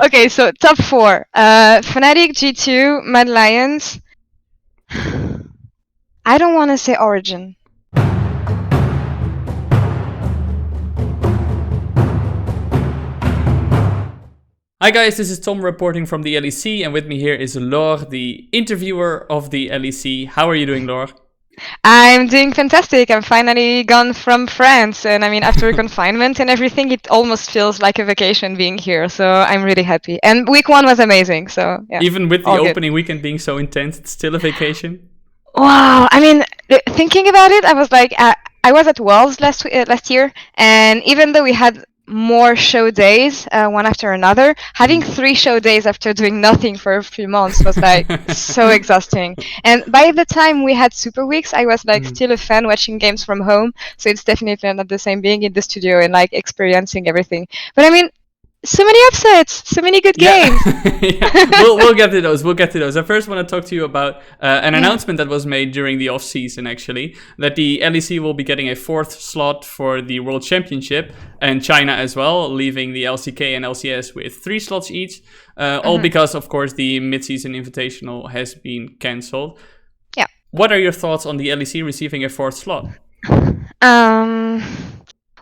Okay, so top 4. Fnatic, G2, Mad Lions. I don't want to say Origin. Hi guys, this is Tom reporting from the LEC, and with me here is Laure, the interviewer of the LEC. How are you doing, Laure? I'm doing fantastic. I'm finally gone from France, and I mean, after confinement and everything, it almost feels like a vacation being here. So I'm really happy. And week 1 was amazing. So yeah, Even with the all good. opening weekend being so intense, it's still a vacation? Wow, I mean, thinking about it, I was like, I was at Worlds last year, and even though we had more show days, one after another, having 3 show days after doing nothing for a few months was like so exhausting. And by the time we had Super Weeks, I was like still a fan watching games from home, so it's definitely not the same being in the studio and like experiencing everything. But I mean, so many upsets, so many good games. We'll get to those. I first want to talk to you about an announcement that was made during the off season, actually, that the LEC will be getting a 4th slot for the World Championship, and China as well, leaving the LCK and LCS with 3 slots each. All because, of course, the mid-season invitational has been cancelled. Yeah. What are your thoughts on the LEC receiving a 4th slot?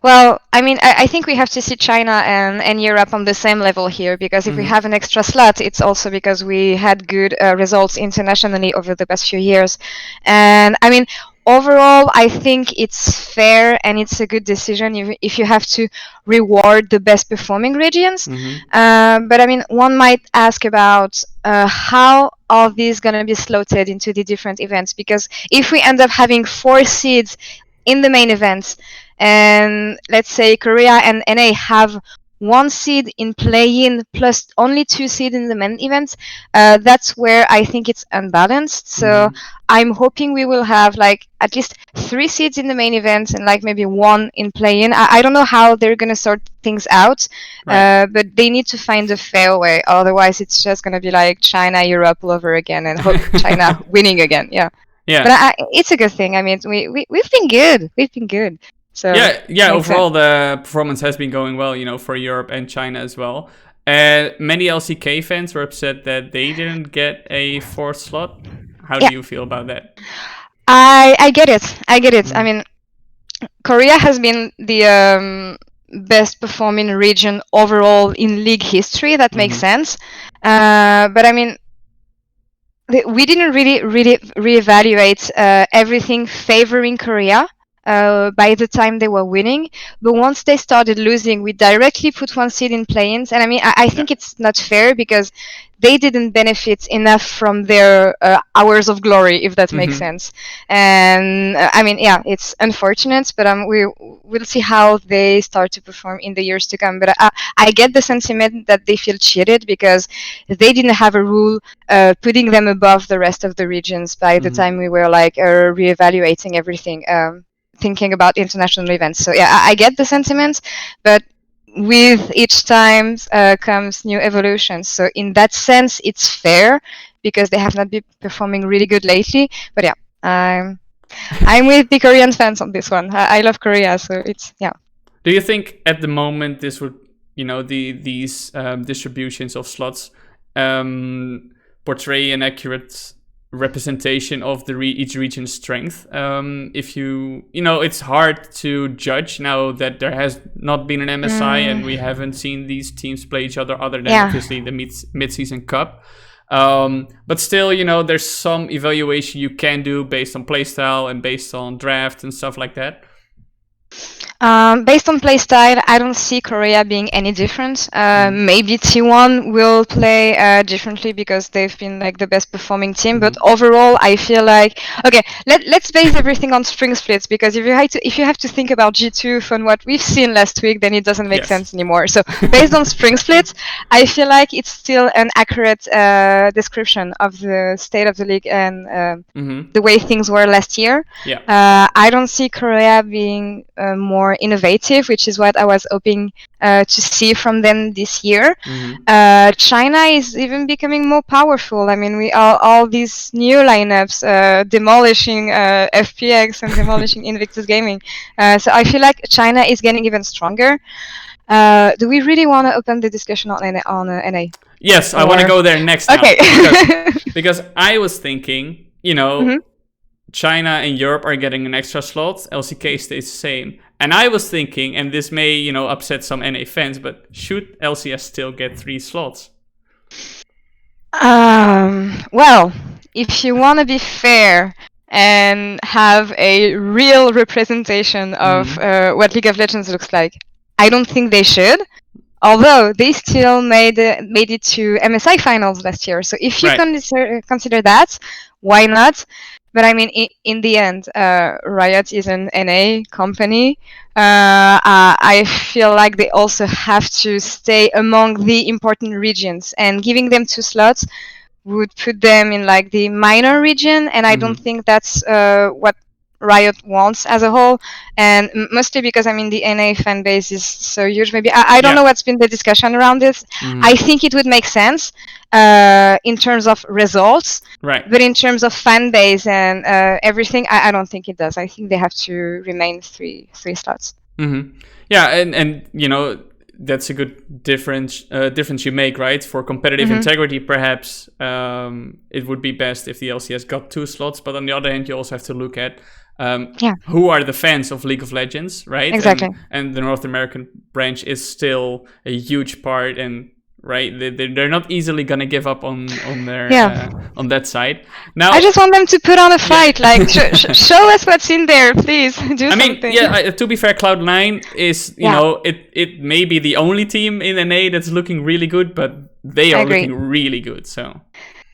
Well, I mean, I think we have to see China and Europe on the same level here, because if we have an extra slot, it's also because we had good results internationally over the past few years. And I mean, overall, I think it's fair and it's a good decision if you have to reward the best performing regions. But I mean, one might ask about how are these going to be slotted into the different events? Because if we end up having 4 seeds in the main events, and let's say Korea and NA have 1 seed in play-in plus only 2 seed in the main events, that's where I think it's unbalanced. So I'm hoping we will have like at least 3 seeds in the main event and like maybe 1 in play-in. I don't know how they're gonna sort things out, but they need to find a fair way. Otherwise, it's just gonna be like China, Europe all over again, and hope China winning again. Yeah. But it's a good thing. I mean, we've been good. We've been good. So yeah. Overall, the performance has been going well, for Europe and China as well. Many LCK fans were upset that they didn't get a 4th slot. How do you feel about that? I get it. I mean, Korea has been the best performing region overall in league history. That makes sense. But I mean, we didn't really reevaluate everything favoring Korea by the time they were winning. But once they started losing, we directly put 1 seed in play-ins. And I mean, I think it's not fair because they didn't benefit enough from their hours of glory, if that makes sense. And I mean, yeah, it's unfortunate, but we'll see how they start to perform in the years to come. But I get the sentiment that they feel cheated because they didn't have a rule putting them above the rest of the regions by the time we were like reevaluating everything, thinking about international events. So yeah, I get the sentiment, but with each time comes new evolutions. So in that sense, it's fair because they have not been performing really good lately. But yeah, I'm with the Korean fans on this one. I love Korea, so it's yeah. Do you think at the moment this would, these distributions of slots portray an accurate representation of each region's strength? If it's hard to judge now that there has not been an MSI and we haven't seen these teams play each other other than obviously the mid-season cup. But still, there's some evaluation you can do based on playstyle and based on draft and stuff like that. Based on playstyle, I don't see Korea being any different. Maybe T1 will play differently because they've been like the best performing team. But overall, I feel like okay. Let's base everything on spring splits, because if you have to think about G2 from what we've seen last week, then it doesn't make sense anymore. So based on spring splits, I feel like it's still an accurate description of the state of the league and the way things were last year. I don't see Korea being more innovative, which is what I was hoping to see from them this year. China is even becoming more powerful. I mean, we are all these new lineups demolishing FPX and demolishing Invictus Gaming. So I feel like China is getting even stronger. Do we really want to open the discussion on NA? Yes, I want to go there next. Okay. Because I was thinking, China and Europe are getting an extra slot. LCK stays the same. And I was thinking, and this may, upset some NA fans, but should LCS still get 3 slots? Well, if you want to be fair and have a real representation of what League of Legends looks like, I don't think they should. Although they still made it to MSI finals last year. So if you consider that, why not? But I mean, in the end, Riot is an NA company. I feel like they also have to stay among the important regions, and giving them 2 slots would put them in like the minor region, and I don't think that's what Riot wants as a whole, and mostly because I mean the NA fan base is so huge. Maybe I don't know what's been the discussion around this. I think it would make sense in terms of results, right? But in terms of fan base and everything, I don't think it does. I think they have to remain three slots. Yeah, and that's a good difference you make, right? For competitive integrity, perhaps it would be best if the LCS got 2 slots. But on the other hand, you also have to look at who are the fans of League of Legends, right? Exactly. And the North American branch is still a huge part, and they're not easily gonna give up on their on that side. Now I just want them to put on a fight, like show us what's in there, please. Do something. To be fair, Cloud9 is it may be the only team in NA that's looking really good, but they are looking really good. So.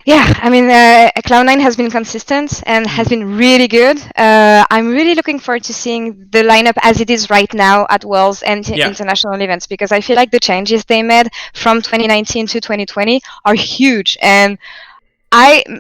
Yeah, I mean, Cloud9 has been consistent and has been really good. I'm really looking forward to seeing the lineup as it is right now at Worlds and international events, because I feel like the changes they made from 2019 to 2020 are huge. And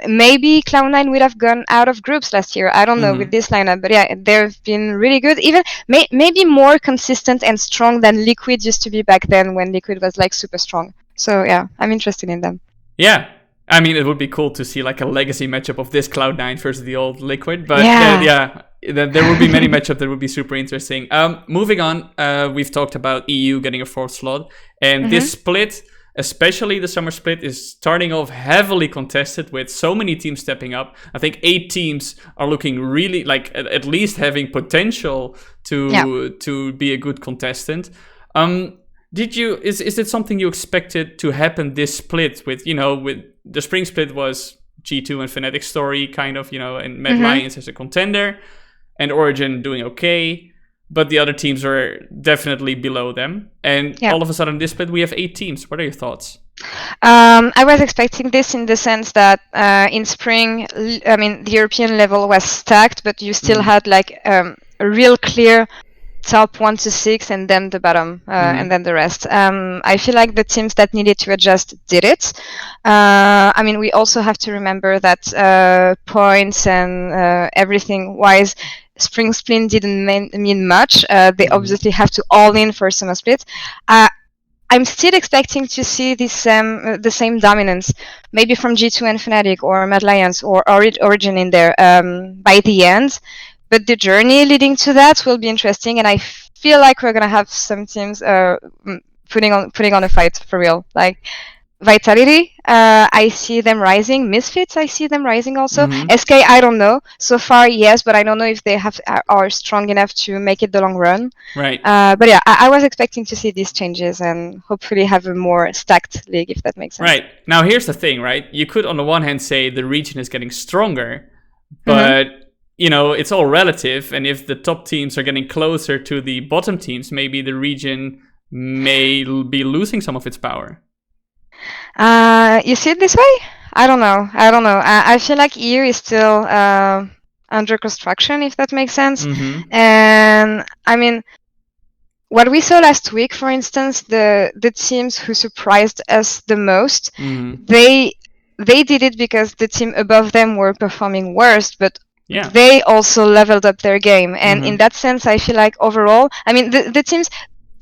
maybe Cloud9 would have gone out of groups last year. I don't know with this lineup, but yeah, they've been really good. Even maybe more consistent and strong than Liquid used to be back then, when Liquid was like super strong. So yeah, I'm interested in them. Yeah. I mean, it would be cool to see like a legacy matchup of this Cloud9 versus the old Liquid, but there will be many matchups that would be super interesting. Moving on, we've talked about EU getting a 4th slot, and this split, especially the summer split, is starting off heavily contested with so many teams stepping up. I think 8 teams are looking really like at least having potential to be a good contestant. Is it something you expected to happen this split with the spring split was G2 and Fnatic's story, kind of, and Mad Lions as a contender, and Origin doing okay, but the other teams are definitely below them. And all of a sudden, this split, we have 8 teams. What are your thoughts? I was expecting this in the sense that in spring, I mean, the European level was stacked, but you still had like a real clear top 1 to 6 and then the bottom and then the rest. I feel like the teams that needed to adjust did it. I mean, we also have to remember that points and everything wise, spring split didn't mean much. They obviously have to all in for summer split. I'm still expecting to see the same dominance, maybe from G2 and Fnatic or Mad Lions or Origin in there by the end. But the journey leading to that will be interesting, and I feel like we're gonna have some teams putting on a fight for real. Like Vitality, I see them rising. Misfits, I see them rising also. SK, I don't know. So far, yes, but I don't know if they are strong enough to make it the long run. Right. But yeah, I was expecting to see these changes and hopefully have a more stacked league, if that makes sense. Right. Now, here's the thing, right? You could, on the one hand, say the region is getting stronger, but it's all relative, and if the top teams are getting closer to the bottom teams, maybe the region may be losing some of its power. You see it this way? I don't know. I feel like EU is still under construction, if that makes sense. And I mean, what we saw last week, for instance, the teams who surprised us the most, they did it because the team above them were performing worse, but they also leveled up their game. And in that sense, I feel like overall, I mean, the teams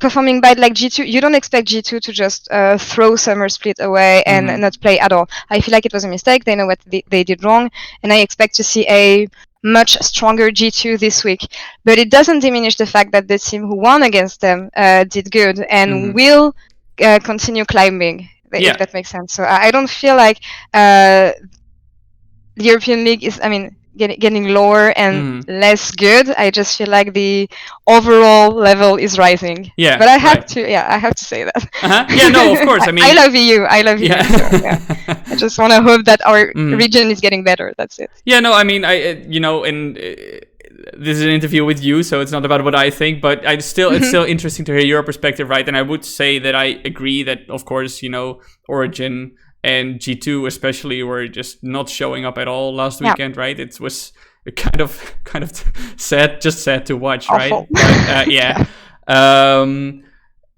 performing bad like G2, you don't expect G2 to just throw Summer Split away and not play at all. I feel like it was a mistake. They know what they did wrong. And I expect to see a much stronger G2 this week. But it doesn't diminish the fact that the team who won against them did good and will continue climbing, if that makes sense. So I don't feel like the European League is, getting lower and less good. I just feel like the overall level is rising. Yeah, but I have to say that. Yeah, no, of course. I love you. So, I just want to hope that our region is getting better. That's it. Yeah, no, this is an interview with you, so it's not about what I think, but it's still interesting to hear your perspective, right? And I would say that I agree that, of course, Origin and G2 especially were just not showing up at all last weekend, right? It was kind of sad to watch, awful. Right? But,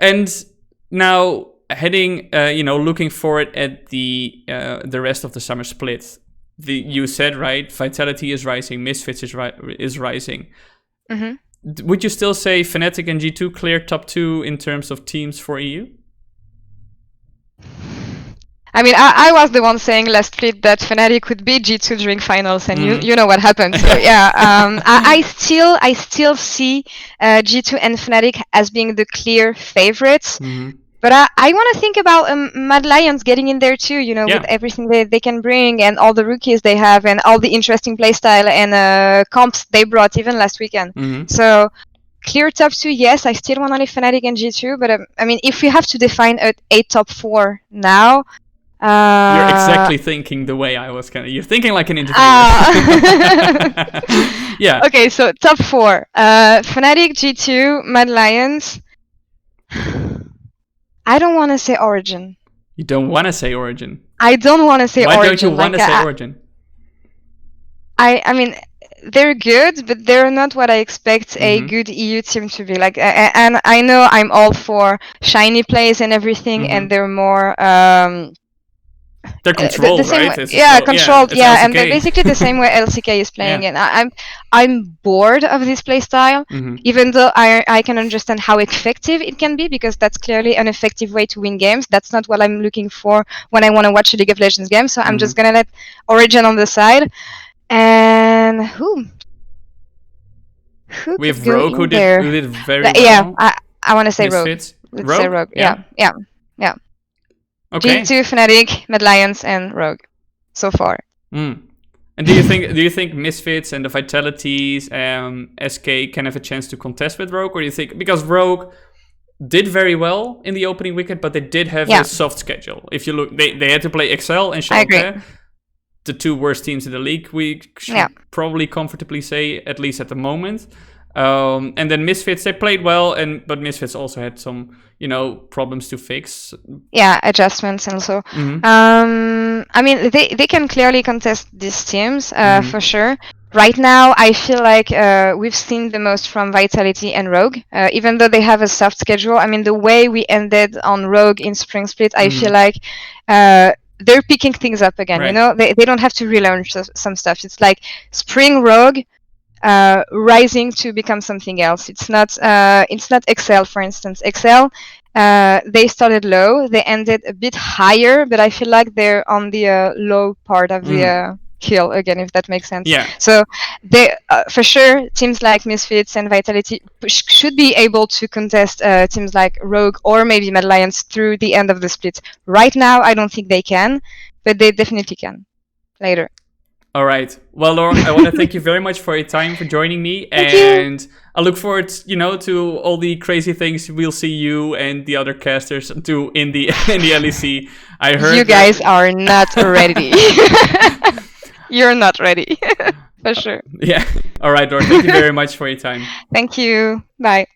and now heading, looking forward at the rest of the summer split. You said, right, Vitality is rising, Misfits is rising. Mm-hmm. Would you still say Fnatic and G2 clear top 2 in terms of teams for EU? I was the one saying last split that Fnatic could beat G2 during finals, and you know what happened. So I still see G2 and Fnatic as being the clear favorites. But I want to think about Mad Lions getting in there too, with everything they can bring and all the rookies they have and all the interesting playstyle and comps they brought even last weekend. So clear top 2, yes. I still want only Fnatic and G2, but if we have to define a top 4 now, you're exactly thinking the way I was you're thinking like an interviewer. Yeah. Okay, so top 4. Fnatic, G2, Mad Lions. I don't want to say Origin. You don't want to say Origin? I don't want to say Origin. Why don't you want to say Origin? They're good, but they're not what I expect a good EU team to be. And I know I'm all for shiny plays and everything, and they're more... they're controlled, right? Controlled, and they're basically the same way LCK is playing. And I'm bored of this play style, even though I can understand how effective it can be, because that's clearly an effective way to win games. That's not what I'm looking for when I want to watch a League of Legends game. So I'm just gonna let Origin on the side. And who we have Rogue, who did very well. Yeah, I want to say Misfits. Rogue. Let's say Rogue. Yeah. Okay. G2, Fnatic, Mad Lions, and Rogue, so far. And do you think Misfits and the Vitalities, SK can have a chance to contest with Rogue, or do you think, because Rogue did very well in the opening weekend, but they did have a soft schedule. If you look, they had to play Excel and Schalke, the 2 worst teams in the league. We should probably comfortably say, at least at the moment. And then Misfits, they played well, but Misfits also had some, problems to fix. Yeah, adjustments and so. They can clearly contest these teams for sure. Right now, I feel like we've seen the most from Vitality and Rogue, even though they have a soft schedule. The way we ended on Rogue in Spring Split, I feel like they're picking things up again. Right. They don't have to relearn some stuff. It's like Spring Rogue rising to become something else. It's not Excel, for instance. Excel, they started low, they ended a bit higher, but I feel like they're on the low part of the hill again, if that makes sense. Yeah. So they, for sure, teams like Misfits and Vitality should be able to contest teams like Rogue or maybe Mad Lions through the end of the split. Right now, I don't think they can, but they definitely can later. All right. Well, Laure, I want to thank you very much for your time, for joining me. And I look forward, to all the crazy things we'll see you and the other casters do in the LEC. I heard you guys are not ready. You're not ready. For sure. Yeah. All right, Laure. Thank you very much for your time. Thank you. Bye.